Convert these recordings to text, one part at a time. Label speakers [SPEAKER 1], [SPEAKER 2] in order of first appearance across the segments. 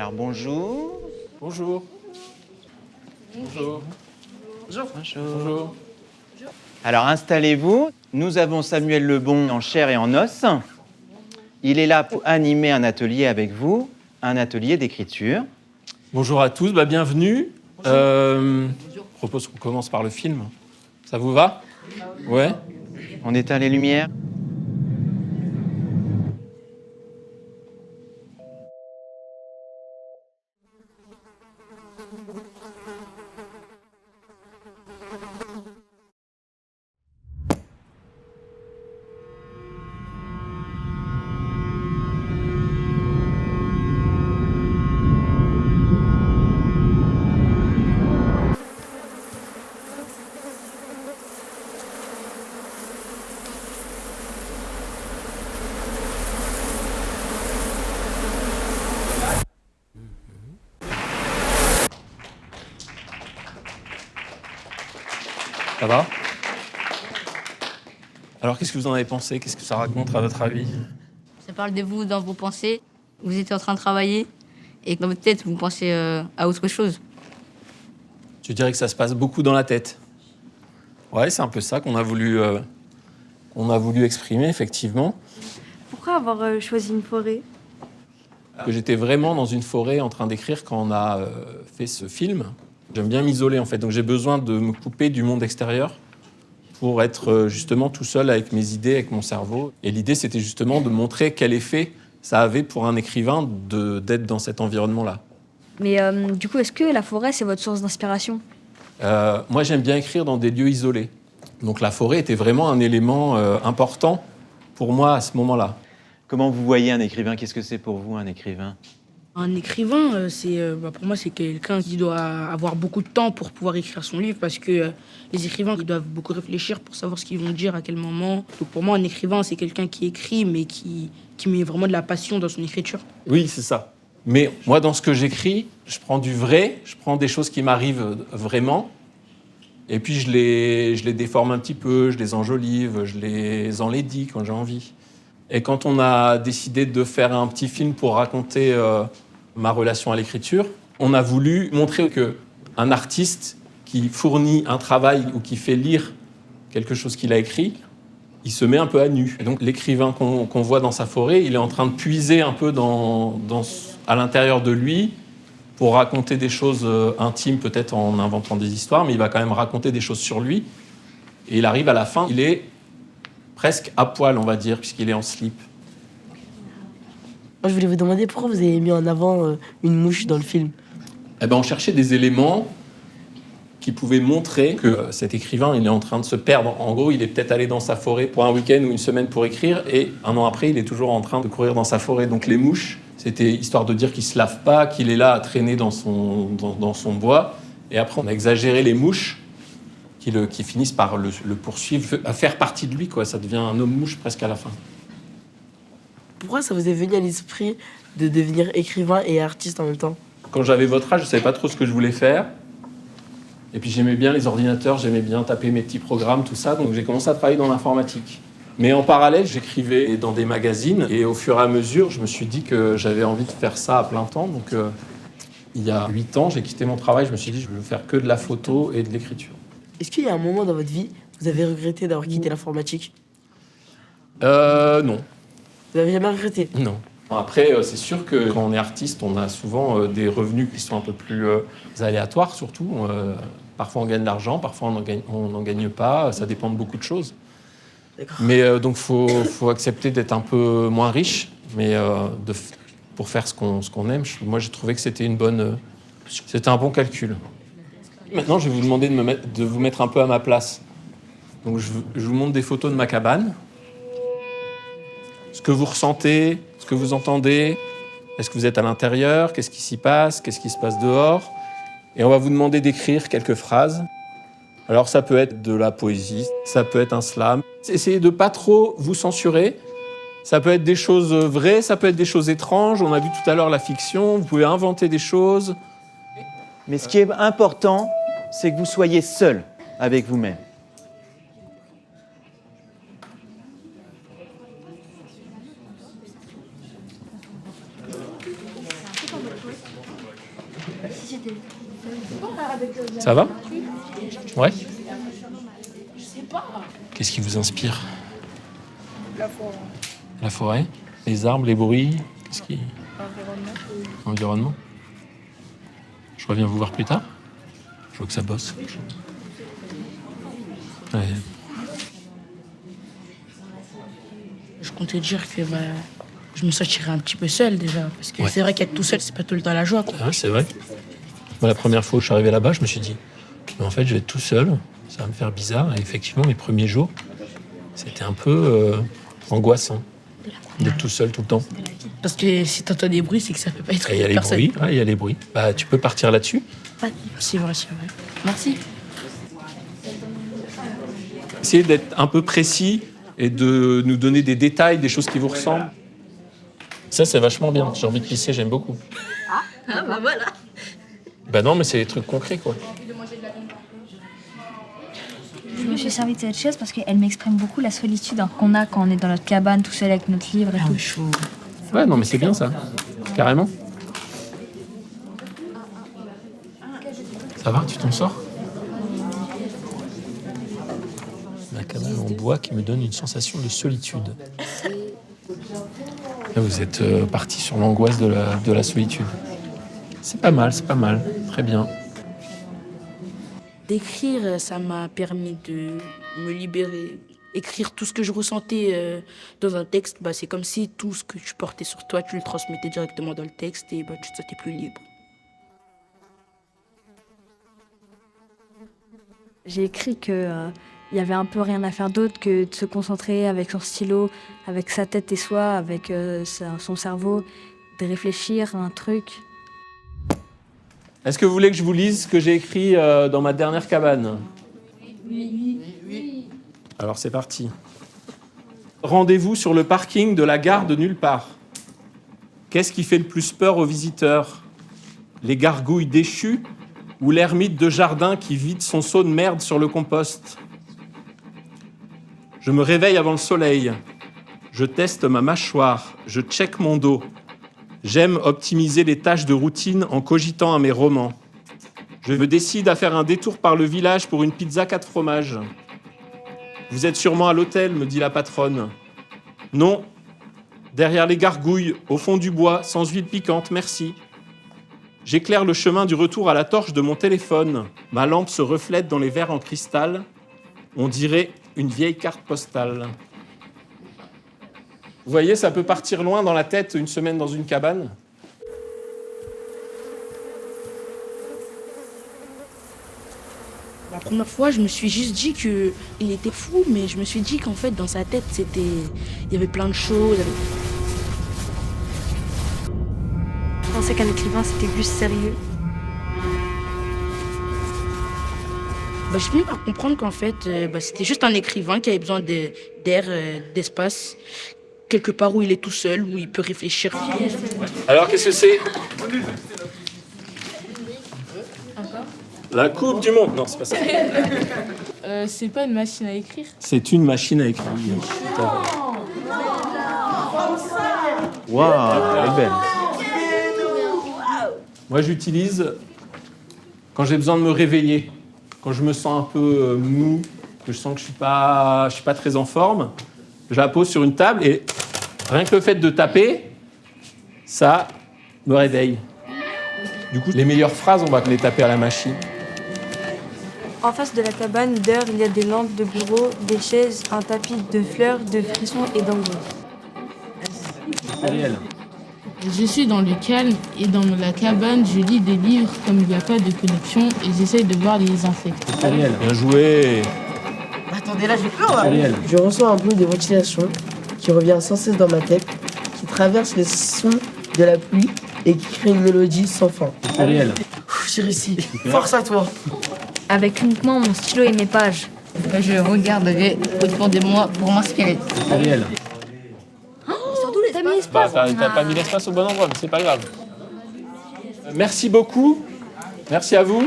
[SPEAKER 1] Alors bonjour.
[SPEAKER 2] Bonjour. Bonjour.
[SPEAKER 1] Bonjour. Bonjour. Alors installez-vous. Nous avons Samuel Lebon en chair et en os. Il est là pour animer un atelier avec vous, un atelier d'écriture.
[SPEAKER 2] Bonjour à tous, bienvenue. Je propose qu'on commence par le film. Ça vous va? Ouais.
[SPEAKER 1] On éteint les lumières.
[SPEAKER 2] Ça va? Alors, qu'est-ce que vous en avez pensé? Qu'est-ce que ça raconte à votre avis?
[SPEAKER 3] Ça parle de vous dans vos pensées. Vous êtes en train de travailler et dans votre tête, vous pensez à autre chose.
[SPEAKER 2] Je dirais que ça se passe beaucoup dans la tête. Ouais, c'est un peu ça qu'on a voulu exprimer, effectivement.
[SPEAKER 4] Pourquoi avoir choisi une forêt?
[SPEAKER 2] Que j'étais vraiment dans une forêt en train d'écrire quand on a fait ce film. J'aime bien m'isoler, en fait, donc j'ai besoin de me couper du monde extérieur pour être justement tout seul avec mes idées, avec mon cerveau. Et l'idée, c'était justement de montrer quel effet ça avait pour un écrivain d'être dans cet environnement-là.
[SPEAKER 4] Mais du coup, est-ce que la forêt, c'est votre source d'inspiration?
[SPEAKER 2] Moi, j'aime bien écrire dans des lieux isolés. Donc la forêt était vraiment un élément important pour moi à ce moment-là.
[SPEAKER 1] Comment vous voyez un écrivain? Qu'est-ce que c'est pour vous, un écrivain?
[SPEAKER 5] Un écrivain, pour moi, c'est quelqu'un qui doit avoir beaucoup de temps pour pouvoir écrire son livre parce que les écrivains, ils doivent beaucoup réfléchir pour savoir ce qu'ils vont dire, à quel moment. Donc pour moi, un écrivain, c'est quelqu'un qui écrit, mais qui met vraiment de la passion dans son écriture.
[SPEAKER 2] Oui, c'est ça. Mais moi, dans ce que j'écris, je prends du vrai, je prends des choses qui m'arrivent vraiment, et puis je les déforme un petit peu, je les enjolive, je les enlaidis quand j'ai envie. Et quand on a décidé de faire un petit film pour raconter ma relation à l'écriture, on a voulu montrer qu'un artiste qui fournit un travail ou qui fait lire quelque chose qu'il a écrit, il se met un peu à nu. Et donc l'écrivain qu'on voit dans sa forêt, il est en train de puiser un peu à l'intérieur de lui pour raconter des choses intimes, peut-être en inventant des histoires, mais il va quand même raconter des choses sur lui. Et il arrive à la fin, il est presque à poil, on va dire, puisqu'il est en slip.
[SPEAKER 6] Moi, je voulais vous demander pourquoi vous avez mis en avant une mouche dans le film.
[SPEAKER 2] On cherchait des éléments qui pouvaient montrer que cet écrivain, il est en train de se perdre. En gros, il est peut-être allé dans sa forêt pour un week-end ou une semaine pour écrire, et un an après, il est toujours en train de courir dans sa forêt. Donc les mouches, c'était histoire de dire qu'il ne se lave pas, qu'il est là à traîner dans son bois. Et après, on a exagéré les mouches qui finissent par le poursuivre, à faire partie de lui, quoi. Ça devient un homme-mouche presque à la fin.
[SPEAKER 6] Pourquoi ça vous est venu à l'esprit de devenir écrivain et artiste en même temps?
[SPEAKER 2] Quand j'avais votre âge, je ne savais pas trop ce que je voulais faire. Et puis j'aimais bien les ordinateurs, j'aimais bien taper mes petits programmes, tout ça. Donc j'ai commencé à travailler dans l'informatique. Mais en parallèle, j'écrivais dans des magazines. Et au fur et à mesure, je me suis dit que j'avais envie de faire ça à plein temps. Donc il y a 8 ans, j'ai quitté mon travail. Je me suis dit, je veux faire que de la photo et de l'écriture.
[SPEAKER 6] Est-ce qu'il y a un moment dans votre vie où vous avez regretté d'avoir quitté l'informatique?
[SPEAKER 2] Non.
[SPEAKER 6] Vous n'avez jamais regretté?
[SPEAKER 2] Non. Après, c'est sûr que quand on est artiste, on a souvent des revenus qui sont un peu plus aléatoires, surtout. Parfois, on gagne de l'argent, parfois, on n'en gagne pas. Ça dépend de beaucoup de choses.
[SPEAKER 6] D'accord.
[SPEAKER 2] Mais donc, faut accepter d'être un peu moins riche, mais pour faire ce qu'on aime. Moi, j'ai trouvé que c'était c'était un bon calcul. Maintenant, je vais vous demander de vous mettre un peu à ma place. Donc, je vous montre des photos de ma cabane. Ce que vous ressentez, ce que vous entendez, est-ce que vous êtes à l'intérieur, qu'est-ce qui s'y passe, qu'est-ce qui se passe dehors. Et on va vous demander d'écrire quelques phrases. Alors ça peut être de la poésie, ça peut être un slam. Essayez de pas trop vous censurer. Ça peut être des choses vraies, ça peut être des choses étranges. On a vu tout à l'heure la fiction, vous pouvez inventer des choses.
[SPEAKER 1] Mais ce qui est important, c'est que vous soyez seul avec vous-même.
[SPEAKER 2] Ça va? Ouais? Qu'est-ce qui vous inspire?
[SPEAKER 5] La forêt.
[SPEAKER 2] La forêt? Les arbres, les bruits? Qu'est-ce qui... Environnement. Je reviens vous voir plus tard. Je vois que ça bosse. Ouais.
[SPEAKER 5] Je comptais dire que je me sentirais un petit peu seul déjà. Parce que
[SPEAKER 2] Ouais.
[SPEAKER 5] c'est vrai qu'être tout seul, c'est pas tout le temps la joie, quoi.
[SPEAKER 2] Ah, c'est vrai. Moi, la première fois où je suis arrivé là-bas, je me suis dit, mais en fait, je vais être tout seul. Ça va me faire bizarre. Et effectivement, mes premiers jours, c'était un peu angoissant d'être tout seul tout le temps.
[SPEAKER 5] Parce que si t'entends des bruits, c'est que ça peut pas être
[SPEAKER 2] Et il y a les
[SPEAKER 5] personne.
[SPEAKER 2] bruits. Ouais, il y a les bruits. Bah, tu peux partir là-dessus.
[SPEAKER 5] C'est vrai, c'est vrai. Merci.
[SPEAKER 2] Essayez d'être un peu précis et de nous donner des détails, des choses qui vous ressemblent. Ça, c'est vachement bien. J'ai envie de pisser, j'aime beaucoup.
[SPEAKER 3] Ah bah voilà.
[SPEAKER 2] Bah non, mais c'est des trucs concrets, quoi.
[SPEAKER 4] Je me suis servi de cette chaise parce qu'elle m'exprime beaucoup la solitude qu'on a quand on est dans notre cabane tout seul avec notre livre et tout.
[SPEAKER 5] Chaud.
[SPEAKER 2] Ouais, non, mais c'est bien, ça. Carrément. Ça va, tu t'en sors? La cabane en bois qui me donne une sensation de solitude. Là, vous êtes parti sur l'angoisse de la solitude. C'est pas mal, très bien.
[SPEAKER 5] D'écrire, ça m'a permis de me libérer. Écrire tout ce que je ressentais dans un texte, c'est comme si tout ce que tu portais sur toi, tu le transmettais directement dans le texte et tu te sentais plus libre.
[SPEAKER 4] J'ai écrit que il y avait un peu rien à faire d'autre que de se concentrer avec son stylo, avec sa tête et soi, avec son cerveau, de réfléchir à un truc.
[SPEAKER 2] Est-ce que vous voulez que je vous lise ce que j'ai écrit dans ma dernière cabane? Oui. Alors c'est parti. Rendez-vous sur le parking de la gare de nulle part. Qu'est-ce qui fait le plus peur aux visiteurs? Les gargouilles déchues ou l'ermite de jardin qui vide son seau de merde sur le compost? Je me réveille avant le soleil. Je teste ma mâchoire. Je check mon dos. J'aime optimiser les tâches de routine en cogitant à mes romans. Je me décide à faire un détour par le village pour une pizza 4 fromages. Vous êtes sûrement à l'hôtel, me dit la patronne. Non, derrière les gargouilles, au fond du bois, sans huile piquante, merci. J'éclaire le chemin du retour à la torche de mon téléphone. Ma lampe se reflète dans les verres en cristal. On dirait une vieille carte postale. Vous voyez, ça peut partir loin dans la tête, une semaine dans une cabane.
[SPEAKER 5] La première fois, je me suis juste dit qu'il était fou, mais je me suis dit qu'en fait, dans sa tête, il y avait plein de choses.
[SPEAKER 4] Je pensais qu'un écrivain c'était plus sérieux.
[SPEAKER 5] Je finis par comprendre qu'en fait, c'était juste un écrivain qui avait besoin d'air, d'espace, quelque part où il est tout seul, où il peut réfléchir.
[SPEAKER 2] Alors, qu'est-ce que c'est? La Coupe du Monde. Non, c'est pas ça.
[SPEAKER 7] C'est pas une machine à écrire.
[SPEAKER 2] C'est une machine à écrire.
[SPEAKER 1] Waouh, elle est belle.
[SPEAKER 2] Moi, j'utilise quand j'ai besoin de me réveiller, quand je me sens un peu mou, que je sens que je suis pas très en forme. Je la pose sur une table et rien que le fait de taper, ça me réveille. Du coup, les meilleures phrases, on va les taper à la machine.
[SPEAKER 4] En face de la cabane d'heure, il y a des lampes de bureau, des chaises, un tapis de fleurs, de frissons et d'angoisse.
[SPEAKER 2] Ariel.
[SPEAKER 7] Je suis dans le calme et dans la cabane, je lis des livres comme il n'y a pas de connexion et j'essaye de voir les insectes.
[SPEAKER 2] Ariel. Bien joué.
[SPEAKER 6] Attendez, là, j'ai peur.
[SPEAKER 2] Ariel.
[SPEAKER 6] Je reçois un bruit de ventilation qui revient sans cesse dans ma tête, qui traverse les sons de la pluie et qui crée une mélodie sans fin.
[SPEAKER 2] Ariel.
[SPEAKER 6] J'ai réussi. Force à toi.
[SPEAKER 4] Avec uniquement mon stylo et mes pages.
[SPEAKER 3] Je regarderai autour de moi pour m'inspirer.
[SPEAKER 2] Ariel.
[SPEAKER 4] T'as mis l'espace.
[SPEAKER 2] T'as pas mis l'espace au bon endroit, mais c'est pas grave. Merci beaucoup. Merci à vous.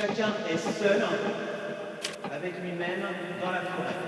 [SPEAKER 1] chacun est seul avec lui-même dans la forêt.